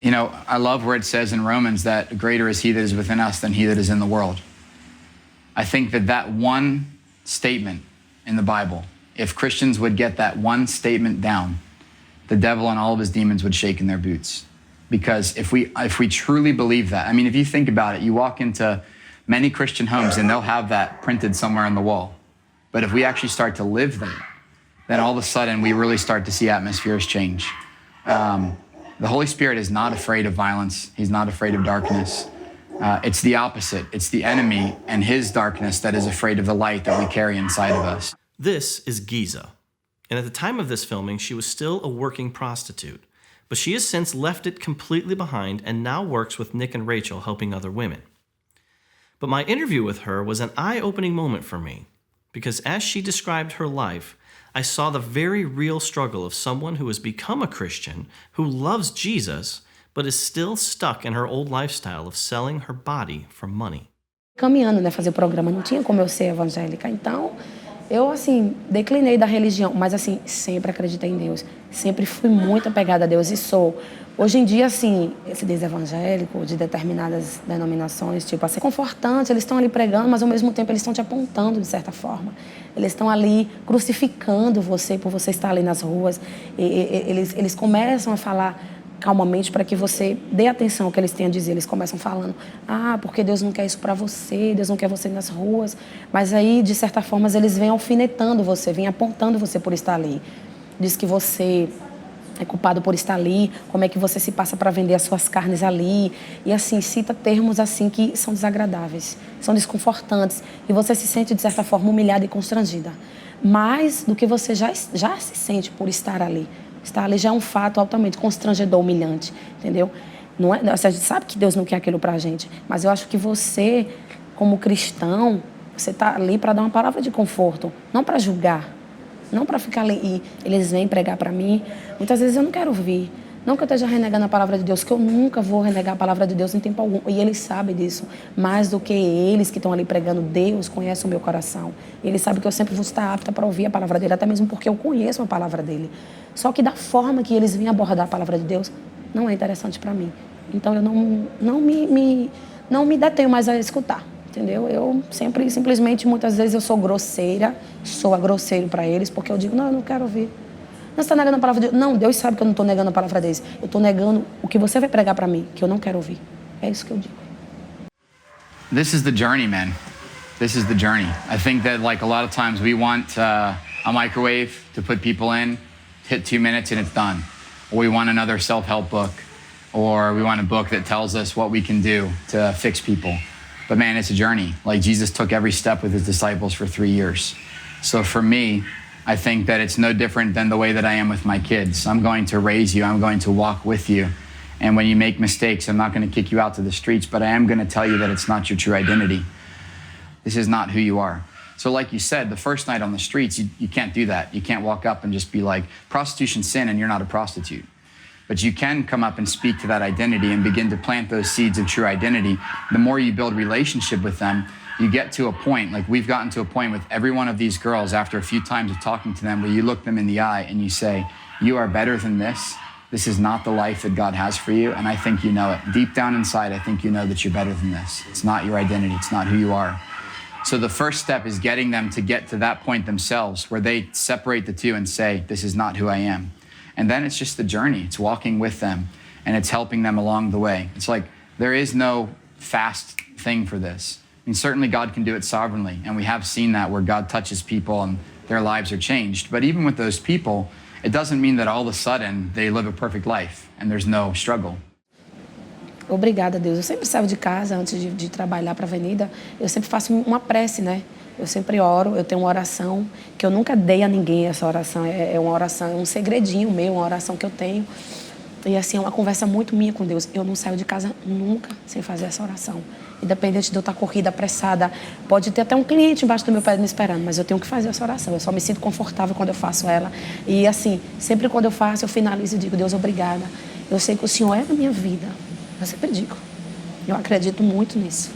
You know, I love where it says in Romans that greater is he that is within us than he that is in the world. I think that one statement in the Bible, if Christians would get that one statement down, the devil and all of his demons would shake in their boots. Because if we truly believe that, I mean, if you think about it, you walk into many Christian homes and they'll have that printed somewhere on the wall. But if we actually start to live that, then all of a sudden we really start to see atmospheres change. The Holy Spirit is not afraid of violence. He's not afraid of darkness. It's the opposite. It's the enemy and his darkness that is afraid of the light that we carry inside of us. This is Giza. And at the time of this filming, she was still a working prostitute. But she has since left it completely behind and now works with Nick and Rachel helping other women. But my interview with her was an eye-opening moment for me, because as she described her life, I saw the very real struggle of someone who has become a Christian, who loves Jesus, but is still stuck in her old lifestyle of selling her body for money. Caminhando, né, fazer o programa, não tinha como eu ser evangélica, então eu, assim, declinei da religião, mas, assim, sempre acreditei em Deus, sempre fui muito apegada a Deus e sou. Hoje em dia, assim, esse Deus evangélico, de determinadas denominações, tipo, assim, confortante, eles estão ali pregando, mas ao mesmo tempo eles estão te apontando, de certa forma. Eles estão ali crucificando você por você estar ali nas ruas. Eles começam a falar calmamente para que você dê atenção ao que eles têm a dizer. Eles começam falando, porque Deus não quer isso para você, Deus não quer você nas ruas. Mas aí, de certa forma, eles vêm alfinetando você, vêm apontando você por estar ali. Diz que você é culpado por estar ali, como é que você se passa para vender as suas carnes ali. E assim, cita termos assim que são desagradáveis, são desconfortantes. E você se sente, de certa forma, humilhada e constrangida. Mais do que você já se sente por estar ali. Estar ali já é um fato altamente constrangedor, humilhante, entendeu? Não é, a gente sabe que Deus não quer aquilo pra gente, mas eu acho que você, como cristão, você está ali para dar uma palavra de conforto, não para julgar, não para ficar ali e eles vêm pregar para mim. Muitas vezes eu não quero ouvir, não que eu esteja renegando a palavra de Deus, que eu nunca vou renegar a palavra de Deus em tempo algum, e eles sabem disso, mais do que eles que estão ali pregando. Deus conhece o meu coração, ele sabe que eu sempre vou estar apta para ouvir a palavra dele, até mesmo porque eu conheço a palavra dele. Só que da forma que eles vêm abordar a palavra de Deus, não é interessante para mim. Então eu não me detenho mais a escutar, entendeu? Eu sempre, simplesmente, muitas vezes eu sou grosseira, soa grosseiro para eles, porque eu digo, não, eu não quero ouvir. Não, você está negando a palavra de Deus. Não, Deus sabe que eu não estou negando a palavra deles. Eu estou negando o que você vai pregar para mim, que eu não quero ouvir. É isso que eu digo. This is the journey, man. This is the journey. I think that, like, a lot of times we want a microwave to put people in, hit 2 minutes and it's done. Or we want another self-help book, or we want a book that tells us what we can do to fix people. But man, it's a journey. Like, Jesus took every step with his disciples for 3 years. So for me, I think that it's no different than the way that I am with my kids. I'm going to raise you. I'm going to walk with you. And when you make mistakes, I'm not going to kick you out to the streets, but I am going to tell you that it's not your true identity. This is not who you are. So like you said, the first night on the streets, you can't do that. You can't walk up and just be like, prostitution's sin and you're not a prostitute. But you can come up and speak to that identity and begin to plant those seeds of true identity. The more you build relationship with them, you get to a point, like we've gotten to a point with every one of these girls after a few times of talking to them, where you look them in the eye and you say, you are better than this. This is not the life that God has for you. And I think you know it. Deep down inside, I think you know that you're better than this. It's not your identity. It's not who you are. So the first step is getting them to get to that point themselves, where they separate the two and say, this is not who I am. And then it's just the journey. It's walking with them, and it's helping them along the way. It's like, there is no fast thing for this. I mean, certainly God can do it sovereignly, and we have seen that where God touches people and their lives are changed. But even with those people, it doesn't mean that all of a sudden they live a perfect life and there's no struggle. Obrigada, Deus. Eu sempre saio de casa, antes de trabalhar para a avenida, eu sempre faço uma prece, né? Eu sempre oro, eu tenho uma oração que eu nunca dei a ninguém. Essa oração é uma oração, é um segredinho meu, uma oração que eu tenho. E assim, é uma conversa muito minha com Deus. Eu não saio de casa nunca sem fazer essa oração. Independente de eu estar corrida, apressada, pode ter até um cliente embaixo do meu pé me esperando, mas eu tenho que fazer essa oração. Eu só me sinto confortável quando eu faço ela. E assim, sempre quando eu faço, eu finalizo e digo, Deus, obrigada. Eu sei que o Senhor é na minha vida. Eu sempre digo. Eu acredito muito nisso.